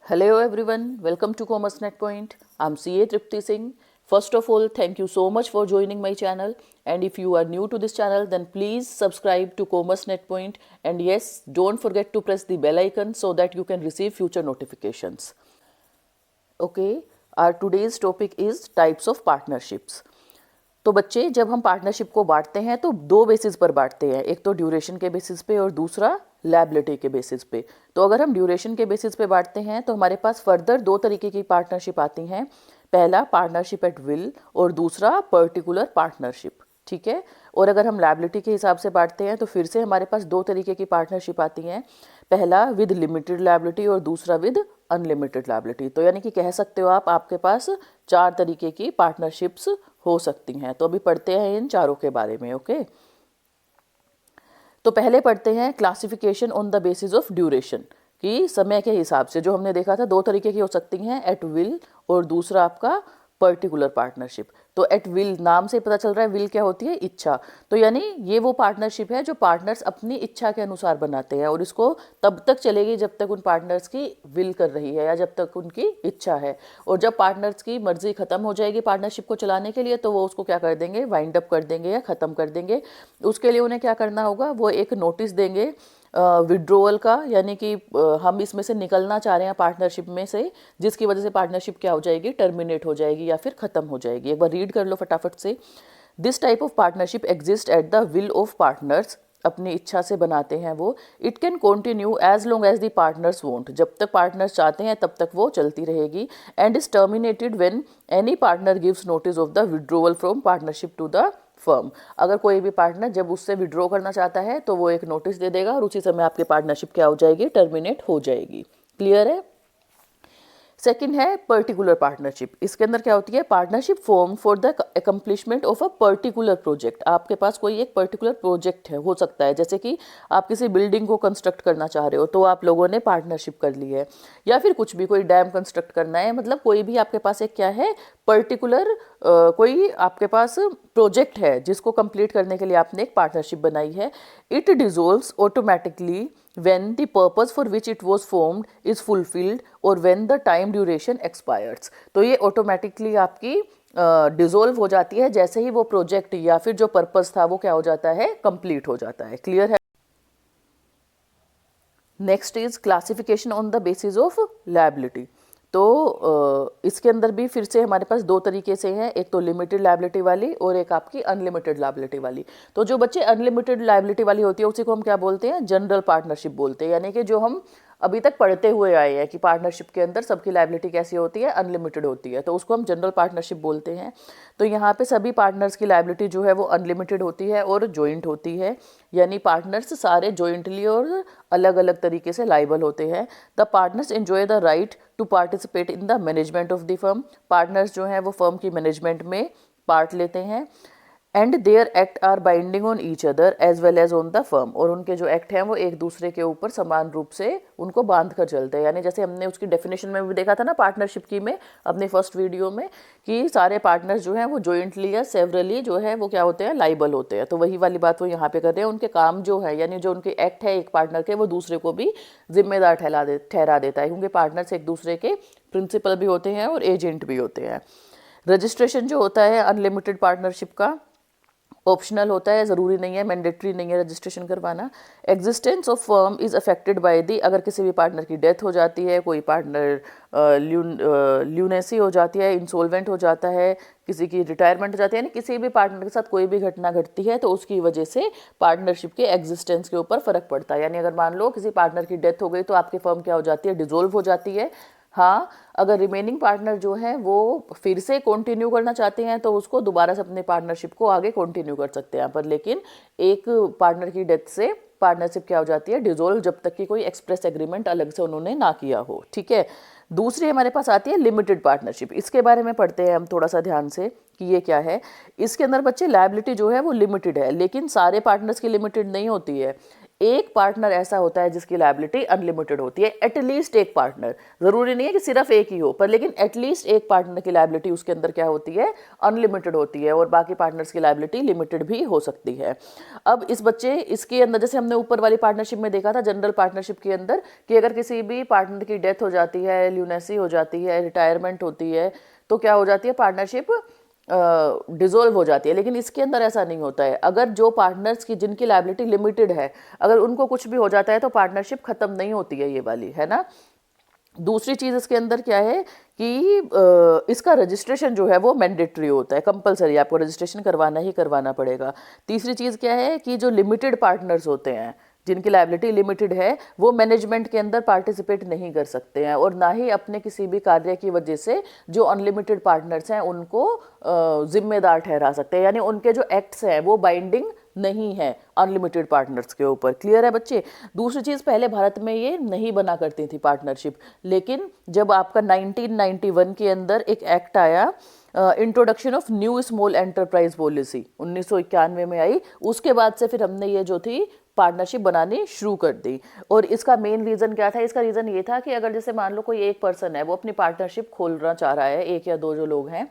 Hello everyone, welcome to Commerce Net Point. I'm CA Tripti Singh. First of all, thank you so much for joining my channel. And if you are new to this channel, then please subscribe to Commerce Net Point. And yes, don't forget to press the bell icon so that you can receive future notifications. Okay, our today's topic is types of partnerships. तो बच्चे जब हम partnership को बांटते हैं तो दो basis पर बांटते हैं, एक तो ड्यूरेशन के बेसिस पे और दूसरा लायबिलिटी के बेसिस पे। तो अगर हम ड्यूरेशन के बेसिस पे बांटते हैं तो हमारे पास फर्दर दो तरीके की पार्टनरशिप आती हैं, पहला पार्टनरशिप एट विल और दूसरा पर्टिकुलर पार्टनरशिप। ठीक है। और अगर हम लायबिलिटी के हिसाब से बांटते हैं तो फिर से हमारे पास दो तरीके की पार्टनरशिप आती हैं, पहला विद लिमिटेड लायबिलिटी और दूसरा विद अनलिमिटेड लायबिलिटी। तो यानी कि कह सकते हो आप आपके पास चार तरीके की पार्टनरशिप्स हो सकती हैं। तो अभी पढ़ते हैं इन चारों के बारे में। ओके, तो पहले पढ़ते हैं classification on the basis of duration, कि समय के हिसाब से। जो हमने देखा था दो तरीके की हो सकती हैं, एट विल और दूसरा आपका पर्टिकुलर पार्टनरशिप। तो एट विल नाम से पता चल रहा है विल क्या होती है, इच्छा। तो यानी ये वो पार्टनरशिप है जो पार्टनर्स अपनी इच्छा के अनुसार बनाते हैं और इसको तब तक चलेगी जब तक उन पार्टनर्स की विल कर रही है या जब तक उनकी इच्छा है। और जब पार्टनर्स की मर्जी खत्म हो जाएगी पार्टनरशिप को चलाने के लिए तो वो उसको क्या कर देंगे, वाइंड अप कर देंगे या ख़त्म कर देंगे। उसके लिए उन्हें क्या करना होगा, वो एक नोटिस देंगे विड्रोवल का, यानी कि हम इसमें से निकलना चाह रहे हैं पार्टनरशिप में से, जिसकी वजह से पार्टनरशिप क्या हो जाएगी, टर्मिनेट हो जाएगी या फिर ख़त्म हो जाएगी। एक बार रीड कर लो फटाफट से। This type of partnership exist at the will of partners, अपनी इच्छा से बनाते हैं वो। It can continue as long as the partners want, जब तक पार्टनर्स चाहते हैं तब तक वो चलती रहेगी। And is terminated when any partner gives notice of the withdrawal from partnership to the firm. अगर कोई भी पार्टनर जब उससे विड्रॉ करना चाहता है तो वो एक नोटिस दे देगा और उसी समय आपकी पार्टनरशिप क्या हो जाएगी, टर्मिनेट हो जाएगी। क्लियर है। सेकंड है पर्टिकुलर पार्टनरशिप। इसके अंदर क्या होती है, partnership form for the accomplishment of a particular project. आपके पास कोई एक पर्टिकुलर प्रोजेक्ट है, हो सकता है जैसे कि आप किसी बिल्डिंग को कंस्ट्रक्ट करना चाह रहे हो तो आप लोगों ने पार्टनरशिप कर ली है, या फिर कुछ भी कोई डैम कंस्ट्रक्ट करना है, मतलब कोई भी आपके पास एक क्या है, पर्टिकुलर कोई आपके पास प्रोजेक्ट है जिसको कंप्लीट करने के लिए आपने एक पार्टनरशिप बनाई है। It dissolves automatically when the purpose for which it was formed is fulfilled or when the time duration expires। तो ये ऑटोमेटिकली आपकी डिसॉल्व हो जाती है जैसे ही वो प्रोजेक्ट या फिर जो पर्पस था वो क्या हो जाता है, कंप्लीट हो जाता है। क्लियर है। Next is classification on the basis of liability. तो इसके अंदर भी फिर से हमारे पास दो तरीके से हैं, एक तो लिमिटेड लायबिलिटी वाली और एक आपकी अनलिमिटेड लायबिलिटी वाली। तो जो बच्चे अनलिमिटेड लायबिलिटी वाली होती है उसी को हम क्या बोलते हैं, जनरल पार्टनरशिप बोलते हैं। यानी कि जो हम अभी तक पढ़ते हुए आए हैं कि पार्टनरशिप के अंदर सबकी लायबिलिटी कैसी होती है, अनलिमिटेड होती है, तो उसको हम जनरल पार्टनरशिप बोलते हैं। तो यहाँ पे सभी पार्टनर्स की लायबिलिटी जो है वो अनलिमिटेड होती है और जॉइंट होती है, यानी पार्टनर्स सारे जॉइंटली और अलग अलग तरीके से लायबल होते हैं। The partners enjoy the right to participate in the management of the firm. Partners जो हैं वो फर्म की मैनेजमेंट में पार्ट लेते हैं। And their act are binding on each other as well as on the firm. और उनके जो एक्ट हैं वो एक दूसरे के ऊपर समान रूप से उनको बांध कर चलते हैं। यानी जैसे हमने उसकी डेफिनेशन में भी देखा था ना पार्टनरशिप की में, अपनी फर्स्ट वीडियो में, कि सारे पार्टनर्स जो हैं वो जॉइंटली या सेवरली जो है वो क्या होते हैं, लाइबल होते हैं। तो वही वाली बात वो यहाँ पे कर रहे हैं। उनके काम जो है, यानी जो उनके एक्ट है एक पार्टनर के, वो दूसरे को भी जिम्मेदार ठहरा देता है, क्योंकि पार्टनर्स एक दूसरे के प्रिंसिपल भी होते हैं और एजेंट भी होते हैं। रजिस्ट्रेशन जो होता है अनलिमिटेड पार्टनरशिप का, ऑप्शनल होता है, ज़रूरी नहीं है, मैंडेटरी नहीं है रजिस्ट्रेशन करवाना। Existence of firm is affected by the, अगर किसी भी पार्टनर की डेथ हो जाती है, कोई पार्टनर ल्यूनेसी हो जाती है, इंसॉल्वेंट हो जाता है, किसी की रिटायरमेंट हो जाती है, यानी किसी भी पार्टनर के साथ कोई भी घटना घटती है तो उसकी वजह से पार्टनरशिप के एग्जिस्टेंस के ऊपर फ़र्क पड़ता है। यानी अगर मान लो किसी पार्टनर की डेथ हो गई तो आपकी फर्म क्या हो जाती है, डिसॉल्व हो जाती है। हाँ, अगर रिमेनिंग पार्टनर जो है वो फिर से कंटिन्यू करना चाहते हैं तो उसको दोबारा से अपने पार्टनरशिप को आगे कंटिन्यू कर सकते हैं, पर लेकिन एक पार्टनर की डेथ से पार्टनरशिप क्या हो जाती है, डिसॉल्व, जब तक कि कोई एक्सप्रेस एग्रीमेंट अलग से उन्होंने ना किया हो। ठीक है। दूसरी हमारे पास आती है लिमिटेड पार्टनरशिप। इसके बारे में पढ़ते हैं हम थोड़ा सा ध्यान से कि ये क्या है। इसके अंदर बच्चे लायबिलिटी जो है वो लिमिटेड है, लेकिन सारे पार्टनर्स की लिमिटेड नहीं होती है। एक पार्टनर ऐसा होता है जिसकी लायबिलिटी अनलिमिटेड होती है, एटलीस्ट एक पार्टनर, जरूरी नहीं है कि सिर्फ एक ही हो, पर लेकिन एटलीस्ट एक पार्टनर की लायबिलिटी उसके अंदर क्या होती है, अनलिमिटेड होती है, और बाकी पार्टनर्स की लायबिलिटी लिमिटेड भी हो सकती है। अब इसके अंदर जैसे हमने ऊपर वाली पार्टनरशिप में देखा था, जनरल पार्टनरशिप के अंदर, कि अगर किसी भी पार्टनर की डेथ हो जाती है, ल्यूनेसी हो जाती है, रिटायरमेंट होती है, तो क्या हो जाती है, पार्टनरशिप डिसॉल्व हो जाती है। लेकिन इसके अंदर ऐसा नहीं होता है। अगर जो पार्टनर्स की जिनकी लायबिलिटी लिमिटेड है, अगर उनको कुछ भी हो जाता है तो पार्टनरशिप खत्म नहीं होती है, ये वाली, है ना। दूसरी चीज़ इसके अंदर क्या है कि इसका रजिस्ट्रेशन जो है वो मैंडेटरी होता है, कंपलसरी, आपको रजिस्ट्रेशन करवाना ही करवाना पड़ेगा। तीसरी चीज़ क्या है कि जो लिमिटेड पार्टनर्स होते हैं, जिनकी लायबिलिटी लिमिटेड है, वो मैनेजमेंट के अंदर पार्टिसिपेट नहीं कर सकते हैं, और ना ही अपने किसी भी कार्य की वजह से जो अनलिमिटेड पार्टनर्स हैं उनको जिम्मेदार ठहरा सकते हैं, यानी उनके जो एक्ट्स हैं वो बाइंडिंग नहीं है अनलिमिटेड पार्टनर्स के ऊपर। क्लियर है बच्चे। दूसरी चीज़, पहले भारत में ये नहीं बना करती थी पार्टनरशिप, लेकिन जब आपका 1991 के अंदर एक एक्ट आया, introduction of new small enterprise policy 1991 में आई, उसके बाद से फिर हमने ये जो थी पार्टनरशिप बनानी शुरू कर दी। और इसका मेन रीज़न क्या था, इसका रीज़न ये था कि अगर जैसे मान लो कोई एक पर्सन है, वो अपनी पार्टनरशिप खोलना चाह रहा है, एक या दो जो लोग हैं,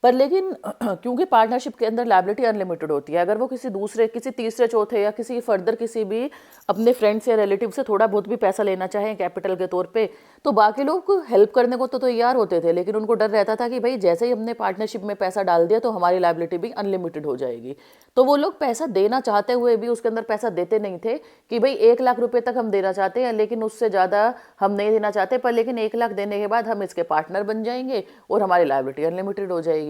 पर लेकिन क्योंकि पार्टनरशिप के अंदर लायबिलिटी अनलिमिटेड होती है, अगर वो किसी तीसरे चौथे या किसी फर्दर किसी भी अपने फ्रेंड्स या रिलेटिव से थोड़ा बहुत भी पैसा लेना चाहें कैपिटल के तौर पे, तो बाकी लोग हेल्प करने को तो तैयार होते थे, लेकिन उनको डर रहता था कि भाई जैसे ही हमने पार्टनरशिप में पैसा डाल दिया तो हमारी लायबिलिटी भी अनलिमिटेड हो जाएगी। तो वो लोग पैसा देना चाहते हुए भी उसके अंदर पैसा देते नहीं थे कि भाई 1,00,000 रुपये तक हम देना चाहते हैं, लेकिन उससे ज़्यादा हम नहीं देना चाहते, पर लेकिन 1,00,000 देने के बाद हम इसके पार्टनर बन जाएंगे और हमारी लायबिलिटी अनलिमिटेड हो जाएगी।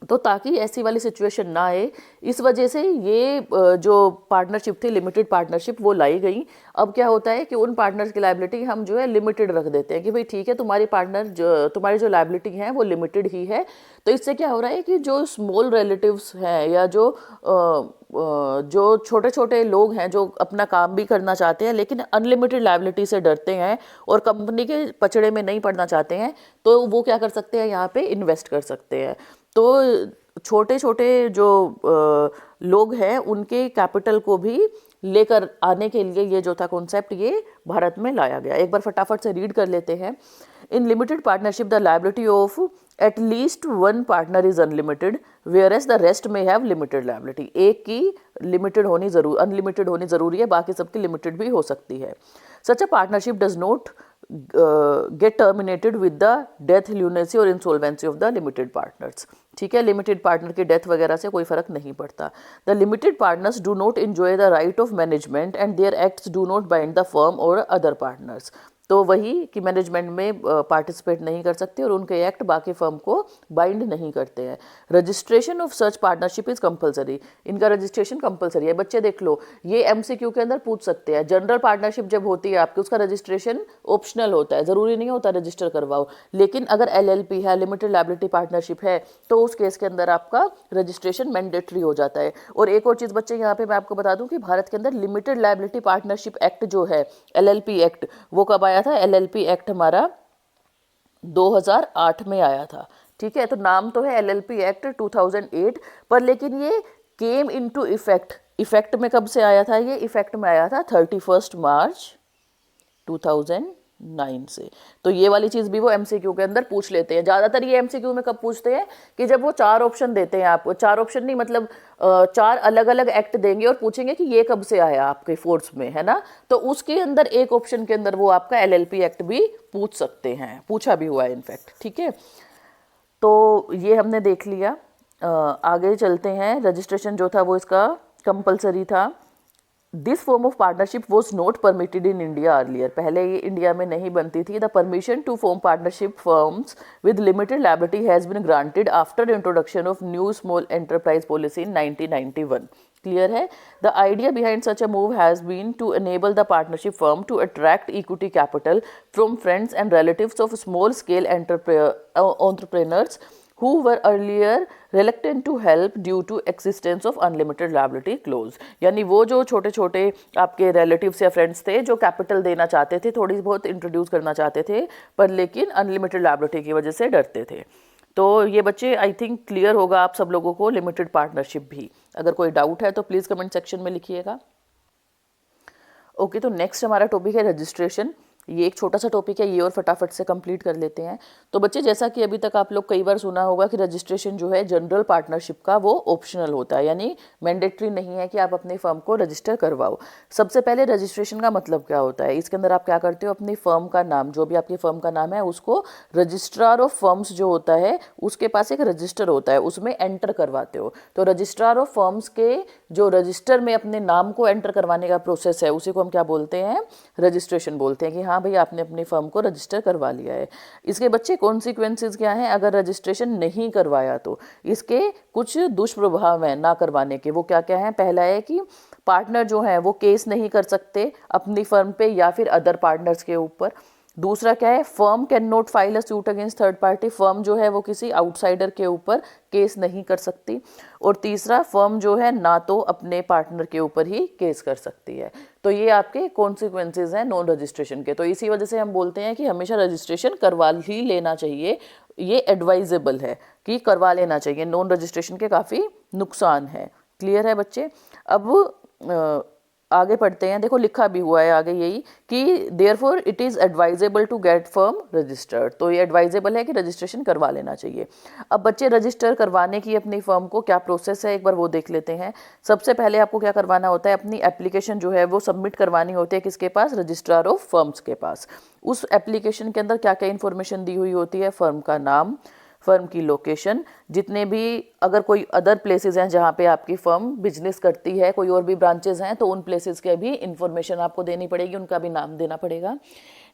तो ताकि ऐसी वाली सिचुएशन ना आए, इस वजह से ये जो पार्टनरशिप थी, लिमिटेड पार्टनरशिप, वो लाई गई। अब क्या होता है कि उन पार्टनर्स की लायबिलिटी हम जो है लिमिटेड रख देते हैं कि भाई ठीक है, तुम्हारी जो लायबिलिटी है वो लिमिटेड ही है। तो इससे क्या हो रहा है कि जो स्मॉल रिलेटिव्स हैं या जो छोटे छोटे लोग हैं जो अपना काम भी करना चाहते हैं लेकिन अनलिमिटेड लायबिलिटी से डरते हैं और कंपनी के पचड़े में नहीं पड़ना चाहते हैं, तो वो क्या कर सकते हैं, यहाँ पे इन्वेस्ट कर सकते हैं। तो छोटे छोटे जो लोग हैं उनके कैपिटल को भी लेकर आने के लिए ये जो था कॉन्सेप्ट, ये भारत में लाया गया। एक बार फटाफट से रीड कर लेते हैं। In limited partnership the liability of at least one partner is unlimited whereas the rest में हैव लिमिटेड लायबिलिटी। एक की अनलिमिटेड होनी जरूरी है, बाकी सबकी लिमिटेड भी हो सकती है। Such a partnership does not get terminated with the death, lunacy or insolvency of the limited partners. ठीक है, लिमिटेड पार्टनर की डेथ वगैरह से कोई फर्क नहीं पड़ता। The limited partners do not enjoy the right of management and their acts do not bind the firm और अदर पार्टनर्स। तो वही कि मैनेजमेंट में पार्टिसिपेट नहीं कर सकते और उनके एक्ट बाकी फर्म को बाइंड नहीं करते हैं। Registration of such partnership is compulsory. इनका रजिस्ट्रेशन कंपलसरी है। बच्चे देख लो, ये एमसीक्यू के अंदर पूछ सकते हैं। जनरल पार्टनरशिप जब होती है आपकी, उसका रजिस्ट्रेशन ऑप्शनल होता है, ज़रूरी नहीं होता रजिस्टर करवाओ। लेकिन अगर एलएलपी है, लिमिटेड लायबिलिटी पार्टनरशिप है, तो उस केस के अंदर आपका रजिस्ट्रेशन मैंडेटरी हो जाता है। और एक और चीज़ बच्चे यहाँ पे मैं आपको बता दूं कि भारत के अंदर लिमिटेड लायबिलिटी पार्टनरशिप एक्ट जो है, एलएलपी एक्ट, वो कब आया था? एलएलपी एक्ट हमारा 2008 में आया था। ठीक है, तो नाम तो है एलएलपी एक्ट 2008, पर लेकिन ये केम इनटू इफेक्ट में कब से आया था? ये इफेक्ट में आया था 31 मार्च 2009 से। तो ये वाली चीज़ भी वो एमसीक्यू के अंदर पूछ लेते हैं। ज़्यादातर ये एमसीक्यू में कब पूछते हैं कि जब वो 4 ऑप्शन देते हैं आपको। 4 ऑप्शन नहीं, मतलब 4 अलग अलग एक्ट देंगे और पूछेंगे कि ये कब से आया आपके फोर्स में, है ना। तो उसके अंदर एक ऑप्शन के अंदर वो आपका एलएलपी एक्ट भी पूछ सकते हैं, पूछा भी हुआ है इनफैक्ट। ठीक है, तो ये हमने देख लिया। आगे चलते हैं। रजिस्ट्रेशन जो था वो इसका कंपलसरी था। This form of partnership was not permitted in India earlier. पहले ये इंडिया में नहीं बनती थी। The permission to form partnership firms with limited liability has been granted after introduction of new small enterprise policy in 1991। Clear है। The idea behind such a move has been to enable the partnership firm to attract equity capital from friends and relatives of small scale entrepreneurs who were earlier reluctant to help due to existence of unlimited liability clause। यानी वो जो छोटे छोटे आपके relatives या friends थे जो capital देना चाहते थे, थोड़ी बहुत इंट्रोड्यूस करना चाहते थे, पर लेकिन अनलिमिटेड लायबिलिटी की वजह से डरते थे। तो ये बच्चे आई थिंक क्लियर होगा आप सब लोगों को लिमिटेड पार्टनरशिप भी। अगर कोई डाउट है तो प्लीज़ कमेंट सेक्शन में लिखिएगा। ओके, तो नेक्स्ट हमारा टॉपिक है रजिस्ट्रेशन। ये एक छोटा सा टॉपिक है, ये और फटाफट से कंप्लीट कर लेते हैं। तो बच्चे, जैसा कि अभी तक आप लोग कई बार सुना होगा कि रजिस्ट्रेशन जो है जनरल पार्टनरशिप का, वो ऑप्शनल होता है, यानी मैंडेटरी नहीं है कि आप अपनी फर्म को रजिस्टर करवाओ। सबसे पहले रजिस्ट्रेशन का मतलब क्या होता है? इसके अंदर आप क्या करते हो, अपनी फर्म का नाम, जो भी आपकी फर्म का नाम है, उसको रजिस्ट्रार ऑफ फर्म्स जो होता है उसके पास एक रजिस्टर होता है, उसमें एंटर करवाते हो। तो रजिस्ट्रार ऑफ फर्म्स के जो रजिस्टर में अपने नाम को एंटर करवाने का प्रोसेस है, उसी को हम क्या बोलते हैं? रजिस्ट्रेशन बोलते हैं, कि हाँ भाई आपने अपनी फर्म को रजिस्टर करवा लिया है। इसके बच्चे कॉन्सिक्वेंसेस क्या हैं अगर रजिस्ट्रेशन नहीं करवाया तो? इसके कुछ दुष्प्रभाव हैं ना करवाने के। वो क्या क्या हैं? पहला है कि पार्टनर जो है वो केस नहीं कर सकते अपनी फर्म पे या फिर अदर पार्टनर्स के ऊपर। दूसरा क्या है? Firm can not file a suit against third party. Firm जो है वो किसी आउटसाइडर के ऊपर केस नहीं कर सकती। और तीसरा, फर्म जो है ना तो अपने पार्टनर के ऊपर ही केस कर सकती है। तो ये आपके कॉन्सिक्वेंसेज हैं नॉन रजिस्ट्रेशन के। तो इसी वजह से हम बोलते हैं कि हमेशा रजिस्ट्रेशन करवा ही लेना चाहिए। ये एडवाइजेबल है कि करवा लेना चाहिए। नॉन रजिस्ट्रेशन के काफ़ी नुकसान हैं। क्लियर है बच्चे? अब आगे पढ़ते हैं। देखो लिखा भी हुआ है आगे यही कि therefore it is advisable to get firm registered. तो ये एडवाइजेबल है कि रजिस्ट्रेशन करवा लेना चाहिए। अब बच्चे, रजिस्टर करवाने की अपनी फर्म को क्या प्रोसेस है, एक बार वो देख लेते हैं। सबसे पहले आपको क्या करवाना होता है? अपनी एप्लीकेशन जो है वो सबमिट करवानी होती है। किसके पास? रजिस्ट्रार ऑफ फर्म्स के पास। उस एप्लीकेशन के अंदर क्या क्या इन्फॉर्मेशन दी हुई होती है? फर्म का नाम, फर्म की लोकेशन, जितने भी अगर कोई अदर प्लेसेस हैं जहाँ पे आपकी फर्म बिजनेस करती है, कोई और भी ब्रांचेस हैं, तो उन प्लेसेस के भी इंफॉर्मेशन आपको देनी पड़ेगी, उनका भी नाम देना पड़ेगा।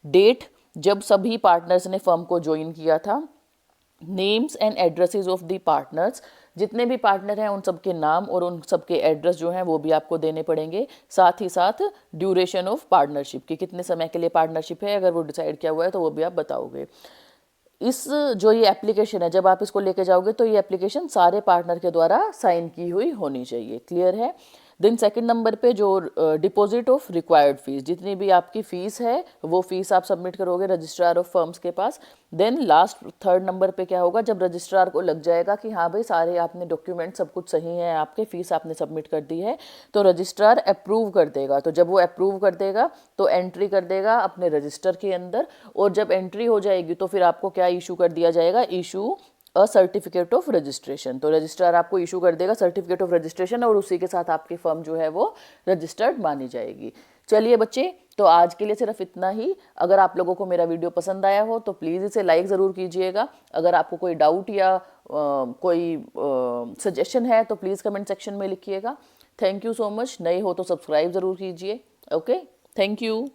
डेट, जब सभी पार्टनर्स ने फर्म को ज्वाइन किया था। Names and addresses of the partners, जितने भी पार्टनर हैं उन सबके नाम और उन सबके एड्रेस जो हैं वो भी आपको देने पड़ेंगे। साथ ही साथ ड्यूरेशन ऑफ पार्टनरशिप, की कितने समय के लिए पार्टनरशिप है, अगर वो डिसाइड किया हुआ है तो वो भी आप बताओगे। इस जो ये एप्लीकेशन है, जब आप इसको लेके जाओगे तो ये एप्लीकेशन सारे पार्टनर के द्वारा साइन की हुई होनी चाहिए। क्लियर है? देन सेकंड नंबर पे जो डिपॉजिट ऑफ रिक्वायर्ड फीस, जितनी भी आपकी फ़ीस है वो फ़ीस आप सबमिट करोगे रजिस्ट्रार ऑफ फर्म्स के पास। देन लास्ट थर्ड नंबर पे क्या होगा? जब रजिस्ट्रार को लग जाएगा कि हाँ भाई सारे आपने डॉक्यूमेंट सब कुछ सही है, आपके फ़ीस आपने सबमिट कर दी है, तो रजिस्ट्रार अप्रूव कर देगा। तो जब वो अप्रूव कर देगा तो एंट्री कर देगा अपने रजिस्टर के अंदर, और जब एंट्री हो जाएगी तो फिर आपको क्या इशू कर दिया जाएगा? Issue a certificate of registration. तो रजिस्ट्रार आपको इशू कर देगा सर्टिफिकेट ऑफ रजिस्ट्रेशन, और उसी के साथ आपकी फर्म जो है वो रजिस्टर्ड मानी जाएगी। चलिए बच्चे, तो आज के लिए सिर्फ इतना ही। अगर आप लोगों को मेरा वीडियो पसंद आया हो तो प्लीज़ इसे लाइक ज़रूर कीजिएगा। अगर आपको कोई डाउट या कोई सजेशन है तो प्लीज़ कमेंट सेक्शन में लिखिएगा। Thank you so much. नए हो तो सब्सक्राइब ज़रूर कीजिए। Okay, thank you.